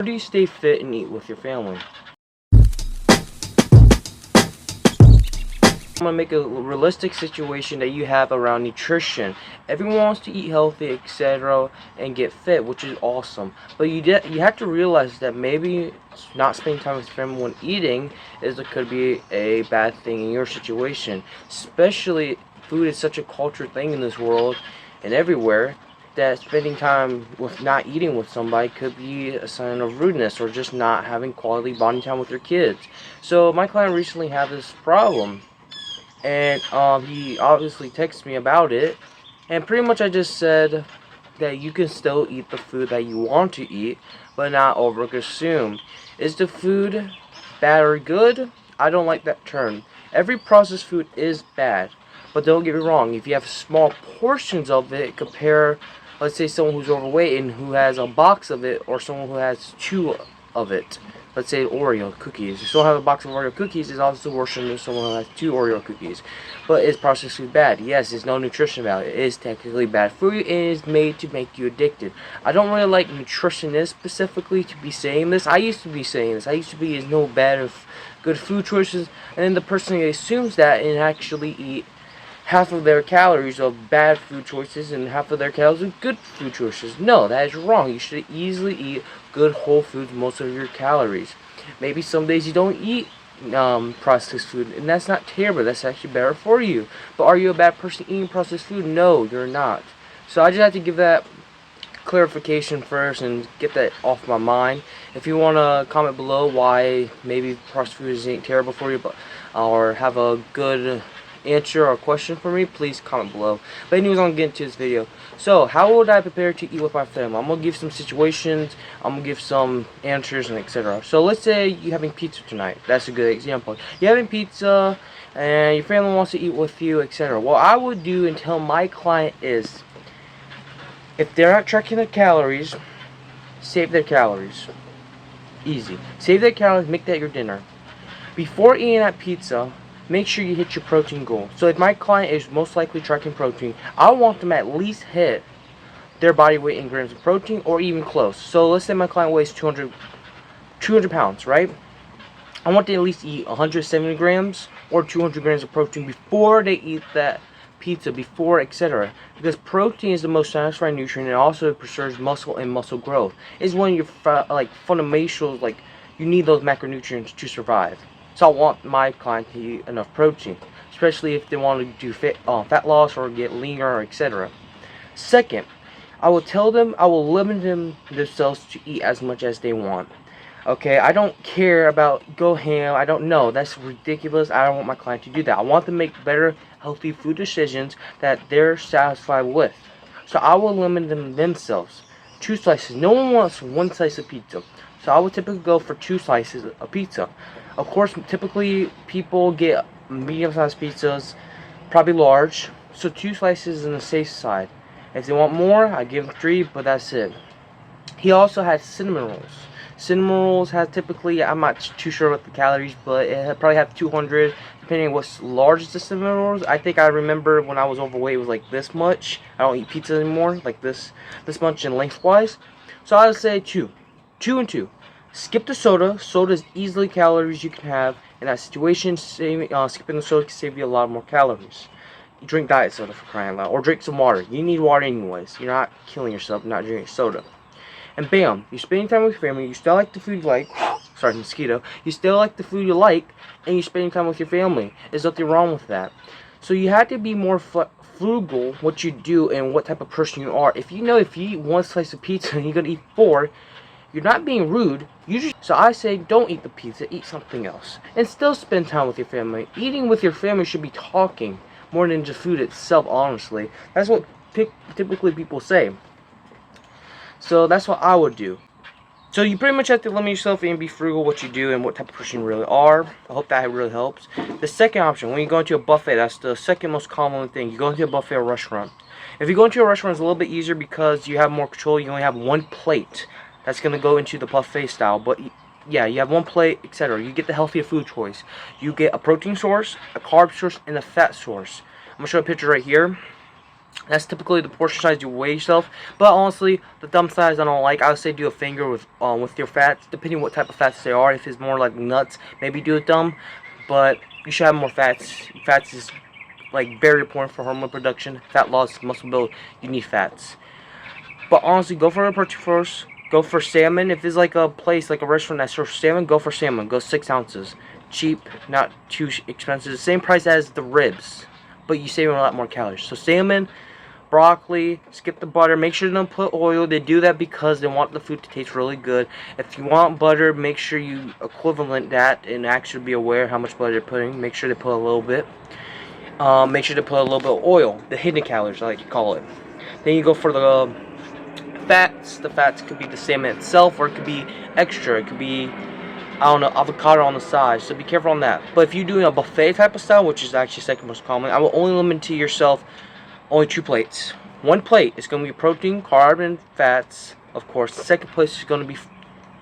How do you stay fit and eat with your family? I'm gonna make a realistic situation that you have around nutrition. Everyone wants to eat healthy, etc., and get fit, which is awesome. But you have to realize that maybe not spending time with your family when eating could be a bad thing in your situation. Especially, food is such a cultural thing in this world and everywhere, that spending time with not eating with somebody could be a sign of rudeness or just not having quality bonding time with your kids. So my client recently had this problem, and he obviously texted me about it, and pretty much I just said that you can still eat the food that you want to eat, but not over consume. Is the food bad or good? I don't like that term. Every processed food is bad, but don't get me wrong, if you have small portions of it, compare, let's say, someone who's overweight and who has a box of it, or someone who has two of it. Let's say Oreo cookies. If someone has a box of Oreo cookies, it's obviously worse than someone who has two Oreo cookies. But is processed food bad? Yes, there's no nutrition value. It is technically bad for you. It is made to make you addicted. I don't really like nutritionists specifically to be saying this. I used to be saying this. I used to be, is no bad of good food choices, and then the person assumes that and actually eat half of their calories of bad food choices and half of their calories of good food choices. No, that is wrong. You should easily eat good whole foods most of your calories. Maybe some days you don't eat processed food, and that's not terrible. That's actually better for you. But are you a bad person eating processed food? No, you're not. So I just have to give that clarification first and get that off my mind. If you want to comment below why maybe processed food isn't terrible for you, but or have a good answer or question for me, please comment below. But anyways, I'm gonna get into this video. So how would I prepare to eat with my family? I'm gonna give some situations, I'm gonna give some answers, and etc. So let's say you're having pizza tonight. That's a good example. You're having pizza and your family wants to eat with you, etc. What I would do and tell my client is, if they're not tracking their calories, save their calories. Easy. Save their calories, make that your dinner. Before eating that pizza, make sure you hit your protein goal. So if my client is most likely tracking protein, I want them at least hit their body weight in grams of protein, or even close. So let's say my client weighs 200 pounds, right? I want them to at least eat 170 grams or 200 grams of protein before they eat that pizza, before etc. Because protein is the most satisfying nutrient, and also preserves muscle and muscle growth. It's one of your fundamentals, like you need those macronutrients to survive. So I want my client to eat enough protein, especially if they want to do fat loss or get leaner, etc. Second, I will tell them, I will limit themselves to eat as much as they want. Okay, I don't care about go ham. I don't know. That's ridiculous. I don't want my client to do that. I want them to make better, healthy food decisions that they're satisfied with. So I will limit themselves. 2 slices. No one wants 1 slice of pizza. So I would typically go for 2 slices of pizza. Of course, typically people get medium-sized pizzas, probably large. So 2 slices is on the safe side. If they want more, I give them 3, but that's it. He also has cinnamon rolls. Cinnamon rolls have typically, I'm not too sure what the calories, but it probably have 200, depending on what's large the cinnamon rolls. I think I remember when I was overweight, it was like this much. I don't eat pizza anymore, like this much in lengthwise. So I would say 2 and 2. Skip the soda. Soda is easily calories you can have in that situation. Skipping the soda can save you a lot more calories. You drink diet soda, for crying out loud, or drink some water. You need water anyways. You're not killing yourself not drinking soda. And bam, you're spending time with your family. You still like the food you like. Sorry, mosquito. You still like the food you like, and you're spending time with your family. There's nothing wrong with that. So you have to be more frugal what you do and what type of person you are. If you know if you eat 1 slice of pizza and you're gonna eat 4, you're not being rude. So I say don't eat the pizza, eat something else. And still spend time with your family. Eating with your family should be talking more than just food itself, honestly. That's what typically people say. So that's what I would do. So you pretty much have to limit yourself and be frugal what you do and what type of person you really are. I hope that really helps. The second option, when you go into a buffet, that's the second most common thing. You go into a buffet or restaurant. If you go into a restaurant, it's a little bit easier because you have more control. You only have 1 plate. That's going to go into the buffet style. But yeah, you have 1 plate, etc. You get the healthier food choice. You get a protein source, a carb source, and a fat source. I'm going to show a picture right here. That's typically the portion size you weigh yourself. But honestly, the thumb size I don't like. I would say do a finger with your fats, depending on what type of fats they are. If it's more like nuts, maybe do a thumb. But you should have more fats. Fats is like very important for hormone production, fat loss, muscle build. You need fats. But honestly, go for a protein first. Go for salmon. If it's like a place, like a restaurant that serves salmon, go for salmon. Go 6 ounces. Cheap, not too expensive. The same price as the ribs, but you save a lot more calories. So salmon, broccoli, skip the butter. Make sure you don't put oil. They do that because they want the food to taste really good. If you want butter, make sure you equivalent that and actually be aware how much butter they're putting. Make sure they put a little bit. Make sure to put a little bit of oil, the hidden calories, I like to call it. Then you go for the fats. The fats could be the salmon itself, or it could be extra. It could be, I don't know, avocado on the side. So be careful on that. But if you're doing a buffet type of style, which is actually second most common, I will only limit to yourself only 2 plates. One plate is going to be protein, carb, and fats. Of course, the second place is going to be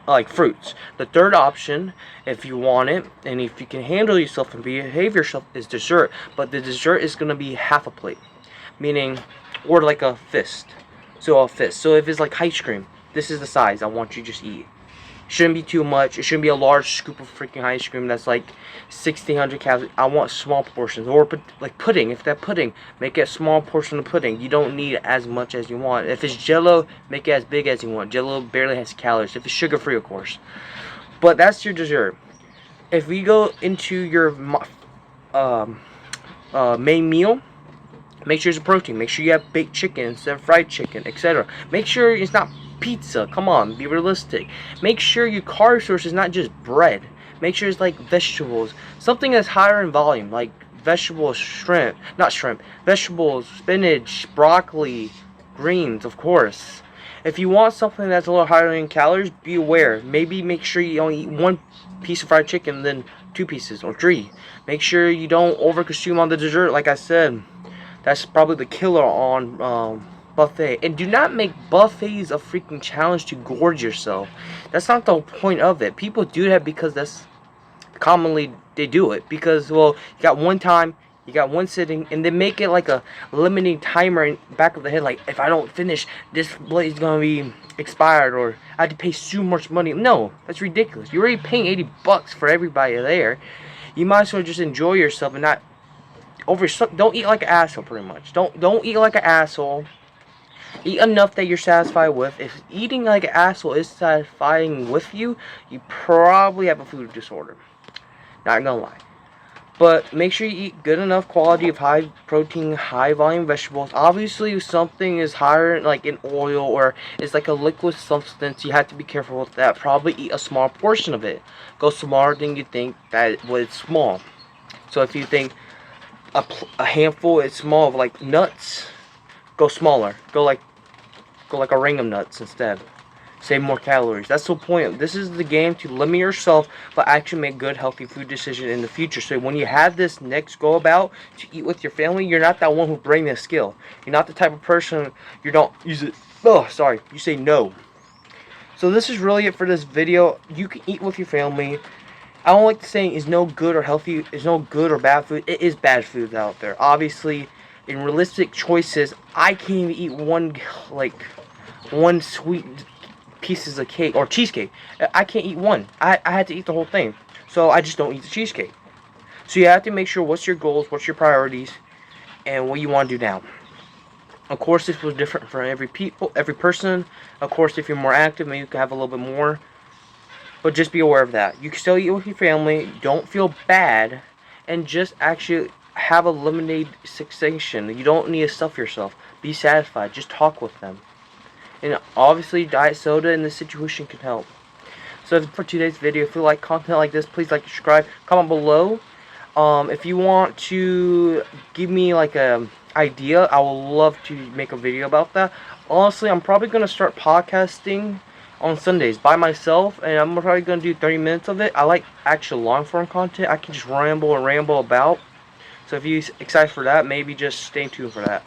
like fruits. The third option, if you want it, and if you can handle yourself and behave yourself, is dessert. But the dessert is going to be half a plate, meaning, or like a fist. So a fist. So if it's like ice cream, this is the size I want you to just eat. Shouldn't be too much. It shouldn't be a large scoop of freaking ice cream that's like 1,600 calories. I want small portions. Or like pudding. If that pudding, make it a small portion of pudding. You don't need as much as you want. If it's Jello, make it as big as you want. Jello barely has calories. If it's sugar-free, of course. But that's your dessert. If we go into your main meal, make sure it's a protein. Make sure you have baked chicken instead of fried chicken, etc. Make sure it's not pizza. Come on, be realistic. Make sure your carb source is not just bread. Make sure it's like vegetables, something that's higher in volume, like vegetables, vegetables, spinach, broccoli, greens, of course. If you want something that's a little higher in calories, be aware. Maybe make sure you only eat 1 piece of fried chicken, then 2 pieces or 3. Make sure you don't overconsume on the dessert. Like I said, that's probably the killer on buffet. And do not make buffets a freaking challenge to gorge yourself. That's not the point of it. People do that because that's commonly they do it. Because, well, you got one time, you got one sitting, and they make it like a limiting timer in the back of the head. Like, if I don't finish, this blade is going to be expired, or I have to pay so much money. No, that's ridiculous. You're already paying $80 for everybody there. You might as well just enjoy yourself and not don't eat like an asshole, pretty much. Don't eat like an asshole. Eat enough that you're satisfied with. If eating like an asshole is satisfying with you, you probably have a food disorder. Not gonna lie. But make sure you eat good enough quality of high protein, high volume vegetables. Obviously, if something is higher, like in oil, or it's like a liquid substance, you have to be careful with that. Probably eat a small portion of it. Go smaller than you think that was small. So if you think a handful is small of like nuts, go smaller. Go like a ring of nuts instead. Save more calories. That's the point. This is the game to limit yourself, but actually make good, healthy food decisions in the future. So when you have this next go about to eat with your family, you're not that one who bring this skill. You're not the type of person you don't use it. Oh, sorry. You say no. So this is really it for this video. You can eat with your family. I don't like the saying is no good or healthy, is no good or bad food. It is bad food out there. Obviously, in realistic choices, I can't even eat one sweet pieces of cake or cheesecake. I can't eat one. I had to eat the whole thing. So I just don't eat the cheesecake. So you have to make sure what's your goals, what's your priorities, and what you want to do now. Of course, this was different for every person. Of course, if you're more active, maybe you can have a little bit more. But just be aware of that. You can still eat with your family. Don't feel bad. And just actually have a lemonade fixation. You don't need to stuff yourself. Be satisfied. Just talk with them. And obviously, diet soda in this situation can help. So for today's video, if you like content like this, please like, subscribe, comment below. If you want to give me like a idea, I would love to make a video about that. Honestly, I'm probably going to start podcasting on Sundays by myself, and I'm probably going to do 30 minutes of it. I like actual long form content. I can just ramble and ramble about. So if you're excited for that, maybe just stay tuned for that.